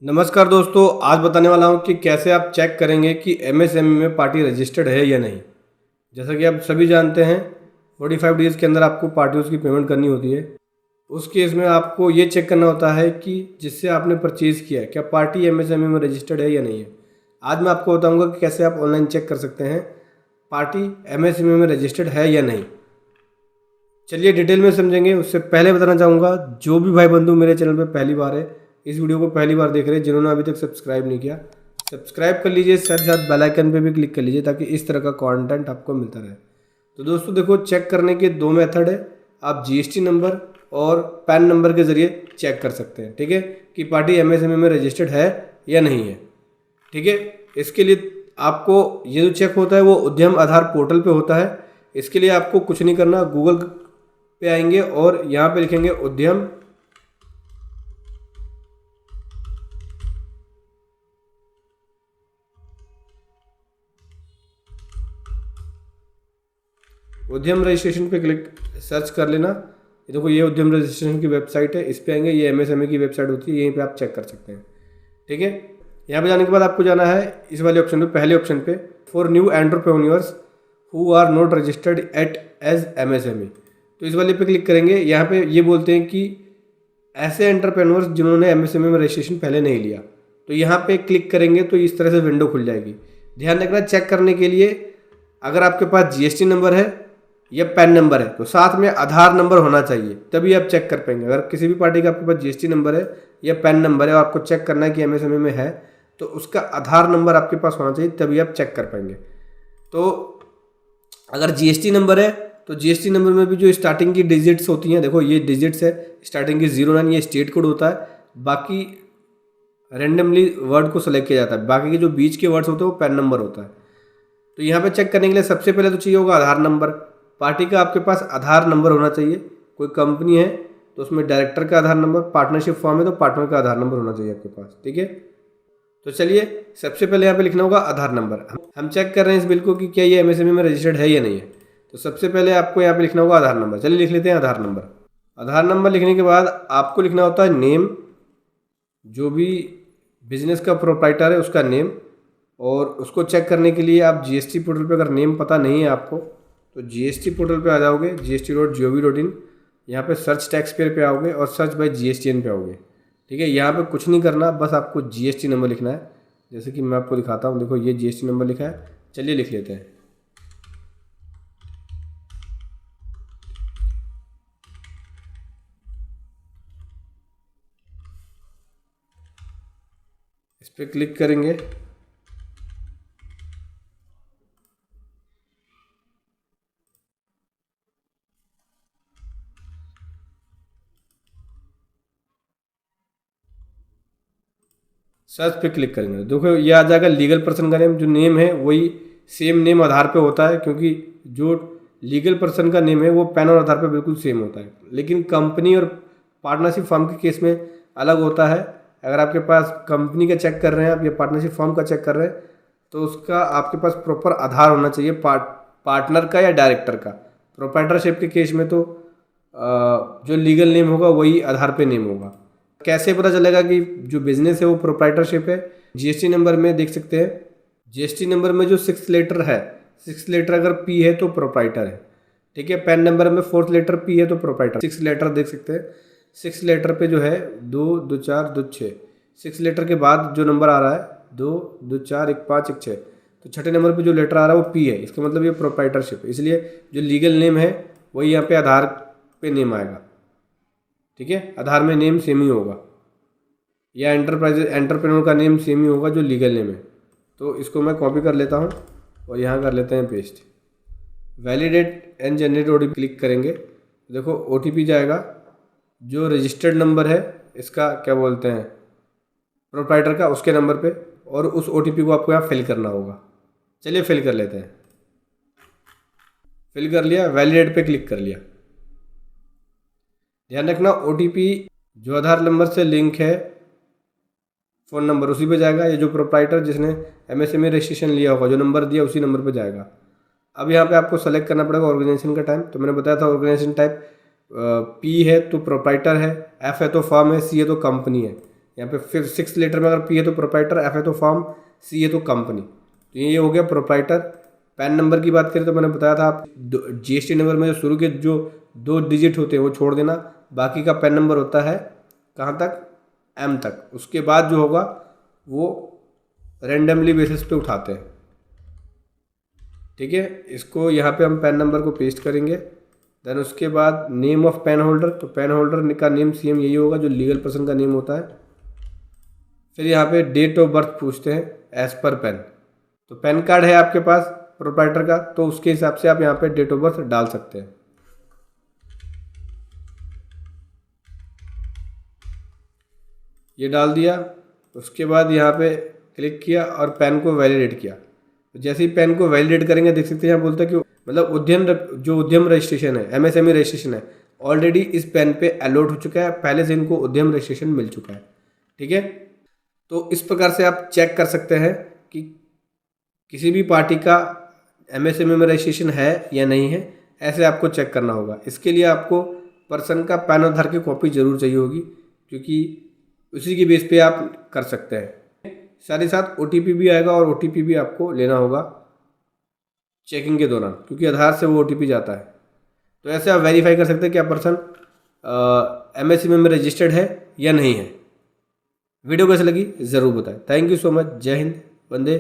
नमस्कार दोस्तों, आज बताने वाला हूँ कि कैसे आप चेक करेंगे कि एमएसएमई में पार्टी रजिस्टर्ड है या नहीं। जैसा कि आप सभी जानते हैं 45 डेज़ के अंदर आपको पार्टियों की पेमेंट करनी होती है। उस केस में आपको ये चेक करना होता है कि जिससे आपने परचेज़ किया है क्या पार्टी एमएसएमई में रजिस्टर्ड है या नहीं है। आज मैं आपको बताऊँगा कि कैसे आप ऑनलाइन चेक कर सकते हैं पार्टी एमएसएमई में रजिस्टर्ड है या नहीं। चलिए डिटेल में समझेंगे। उससे पहले बताना चाहूँगा, जो भी भाई बंधु मेरे चैनल पर पहली बार है, इस वीडियो को पहली बार देख रहे हैं, जिन्होंने अभी तक सब्सक्राइब नहीं किया, सब्सक्राइब कर लीजिए, साथ ही साथ बेल आइकन पे भी क्लिक कर लीजिए ताकि इस तरह का कंटेंट आपको मिलता रहे। तो दोस्तों देखो, चेक करने के दो मेथड है। आप जीएसटी नंबर और पैन नंबर के ज़रिए चेक कर सकते हैं, ठीक है, कि पार्टी एमएसएमई में रजिस्टर्ड है या नहीं है। ठीक है, इसके लिए आपको ये जो चेक होता है वो उद्यम आधार पोर्टल पे होता है। इसके लिए आपको कुछ नहीं करना, गूगल पे आएंगे और यहाँ पे लिखेंगे उद्यम रजिस्ट्रेशन पे क्लिक सर्च कर लेना। ये देखो, ये उद्यम रजिस्ट्रेशन की वेबसाइट है, इस पे आएंगे। ये एमएसएमई की वेबसाइट होती है, यहीं पे आप चेक कर सकते हैं। ठीक है, यहाँ पे जाने के बाद आपको जाना है इस वाले ऑप्शन पे, पहले ऑप्शन पे, for new entrepreneurs who are not registered at as MSME. तो इस वाले पे क्लिक करेंगे। यहाँ पे ये बोलते हैं कि ऐसे एंटरप्रेन्योर्स जिन्होंने एमएसएमई में रजिस्ट्रेशन पहले नहीं लिया, तो यहाँ पे क्लिक करेंगे तो इस तरह से विंडो खुल जाएगी। ध्यान रखना, चेक करने के लिए अगर आपके पास जीएसटी नंबर है या पैन नंबर है तो साथ में आधार नंबर होना चाहिए, तभी आप चेक कर पाएंगे। अगर किसी भी पार्टी का आपके पास जीएसटी नंबर है या पैन नंबर है और आपको चेक करना है कि एमएसएमई में है, तो उसका आधार नंबर आपके पास होना चाहिए, तभी आप चेक कर पाएंगे। तो अगर जीएसटी नंबर है तो जीएसटी नंबर में भी जो स्टार्टिंग की डिजिट्स होती हैं, देखो ये डिजिट्स है, स्टार्टिंग की 09, ये स्टेट कोड होता है। बाकी रेंडमली वर्ड को सेलेक्ट किया जाता है, बाकी के जो बीच के वर्ड्स होते हैं वो पैन नंबर होता है। तो यहाँ पे चेक करने के लिए सबसे पहले तो चाहिए होगा आधार नंबर। पार्टी का आपके पास आधार नंबर होना चाहिए। कोई कंपनी है तो उसमें डायरेक्टर का आधार नंबर, पार्टनरशिप फॉर्म है तो पार्टनर का आधार नंबर होना चाहिए आपके पास। ठीक है, तो चलिए सबसे पहले यहाँ पे लिखना होगा आधार नंबर। हम चेक कर रहे हैं इस बिल को कि क्या ये एमएसएमई में रजिस्टर्ड है या नहीं है। तो सबसे पहले आपको यहाँ पे लिखना होगा आधार नंबर। चलिए लिख लेते हैं आधार नंबर। आधार नंबर लिखने के बाद आपको लिखना होता है नेम, जो भी बिजनेस का प्रोप्राइटर है उसका नेम। और उसको चेक करने के लिए आप जीएसटी पोर्टल पे, अगर नेम पता नहीं है आपको तो जीएसटी पोर्टल पे आ जाओगे, gst.gov.in। यहाँ पे सर्च टैक्स पेयर पे आओगे और सर्च बाय जीएसटीएन पे आओगे। ठीक है, यहाँ पे कुछ नहीं करना, बस आपको जीएसटी नंबर लिखना है। जैसे कि मैं आपको दिखाता हूँ, देखो ये जीएसटी नंबर लिखा है। चलिए लिख लेते हैं। इस पर क्लिक करेंगे। सर्च पे क्लिक करेंगे, देखो ये आ जाएगा लीगल पर्सन का नेम। जो नेम है वही सेम नेम आधार पे होता है, क्योंकि जो लीगल पर्सन का नेम है वो पैन और आधार पे बिल्कुल सेम होता है। लेकिन कंपनी और पार्टनरशिप फॉर्म के केस में अलग होता है। अगर आपके पास कंपनी का चेक कर रहे हैं आप या पार्टनरशिप फॉर्म का चेक कर रहे हैं तो उसका आपके पास प्रॉपर आधार होना चाहिए, पार्टनर का या डायरेक्टर का। प्रोप्राइटरशिप के केस में तो जो लीगल नेम होगा वही आधार पे नेम होगा। कैसे पता चलेगा कि जो बिजनेस है वो प्रोप्राइटरशिप है? जीएसटी नंबर में देख सकते हैं। जीएसटी नंबर में जो 6 लेटर है, 6 लेटर अगर पी है तो प्रोप्राइटर है। ठीक है, पैन नंबर में 4th लेटर पी है तो प्रोप्राइटर। 6 लेटर देख सकते हैं। 6 लेटर पे जो है 2 2 4 2 6, 6 लेटर के बाद जो नंबर आ रहा है 2 2 4 1 5 1 6, तो छठे नंबर पे जो लेटर आ रहा है वो पी है। इसका मतलब ये प्रोप्राइटरशिप है, इसलिए जो लीगल नेम है वही यहाँ पे आधार पे नेम आएगा। ठीक है, आधार में नेम सेम ही होगा, या एंटरप्रेन्योर का नेम सेम ही होगा जो लीगल नेम है। तो इसको मैं कॉपी कर लेता हूँ और यहाँ कर लेते हैं paste. Validate and generate OTP click करेंगे, देखो ओटीपी जाएगा जो रजिस्टर्ड नंबर है इसका, क्या बोलते हैं, प्रोप्राइटर का, उसके नंबर पे, और उस ओटीपी को आपको यहाँ फिल करना होगा। चलिए फिल कर लेते हैं। फिल कर लिया, वैलिडेट पे क्लिक कर लिया। ध्यान रखना ओटीपी जो आधार नंबर से लिंक है, फ़ोन नंबर, उसी पे जाएगा। ये जो प्रोप्राइटर जिसने एमएसएमई रजिस्ट्रेशन लिया होगा, जो नंबर दिया उसी नंबर पे जाएगा। अब यहाँ पे आपको सेलेक्ट करना पड़ेगा ऑर्गेनाइजेशन का टाइप। तो मैंने बताया था ऑर्गेनाइजेशन टाइप पी है तो प्रोप्राइटर है, एफ है तो फर्म है, सी है तो कंपनी है। यहाँ पे फिर 6 लेटर में अगर पी है तो प्रोप्राइटर, एफ है तो फर्म, सी है तो कंपनी। तो ये हो गया प्रोप्राइटर। पैन नंबर की बात करें तो मैंने बताया था आप जीएसटी नंबर में जो शुरू के जो 2 डिजिट होते हैं वो छोड़ देना, बाकी का पैन नंबर होता है कहाँ तक, एम तक। उसके बाद जो होगा वो रेंडमली बेसिस पे उठाते हैं। ठीक है, इसको यहाँ पे हम पैन नंबर को पेस्ट करेंगे। देन उसके बाद नेम ऑफ पैन होल्डर, तो पैन होल्डर का नेम सीएम यही होगा जो लीगल पर्सन का नेम होता है। फिर यहाँ पे डेट ऑफ बर्थ पूछते हैं एज पर पैन। तो पैन कार्ड है आपके पास प्रोप्राइटर का, तो उसके हिसाब से आप यहाँ पे डेट ऑफ बर्थ डाल सकते हैं। ये डाल दिया, उसके बाद यहाँ पे क्लिक किया और पैन को वैलिडेट किया। तो जैसे ही पैन को वैलिडेट करेंगे देख सकते हैं यहाँ बोलता है कि मतलब उद्यम रजिस्ट्रेशन है, एमएसएमई रजिस्ट्रेशन है, ऑलरेडी इस पैन पे अलॉट हो चुका है, पहले से इनको उद्यम रजिस्ट्रेशन मिल चुका है। ठीक है, तो इस प्रकार से आप चेक कर सकते हैं कि किसी भी पार्टी का एमएसएमई में रजिस्ट्रेशन है या नहीं है, ऐसे आपको चेक करना होगा। इसके लिए आपको पर्सन का पैन आधार की कॉपी जरूर चाहिए होगी, क्योंकि उसी के बेस पे आप कर सकते हैं। साथ ही साथ ओटीपी भी आएगा और ओटीपी भी आपको लेना होगा चेकिंग के दौरान, क्योंकि आधार से वो ओटीपी जाता है। तो ऐसे आप वेरीफाई कर सकते हैं कि आप पर्सन एमएसएमई में रजिस्टर्ड है या नहीं है। वीडियो कैसे लगी ज़रूर बताएं। Thank you so much. जय हिंद, वंदे।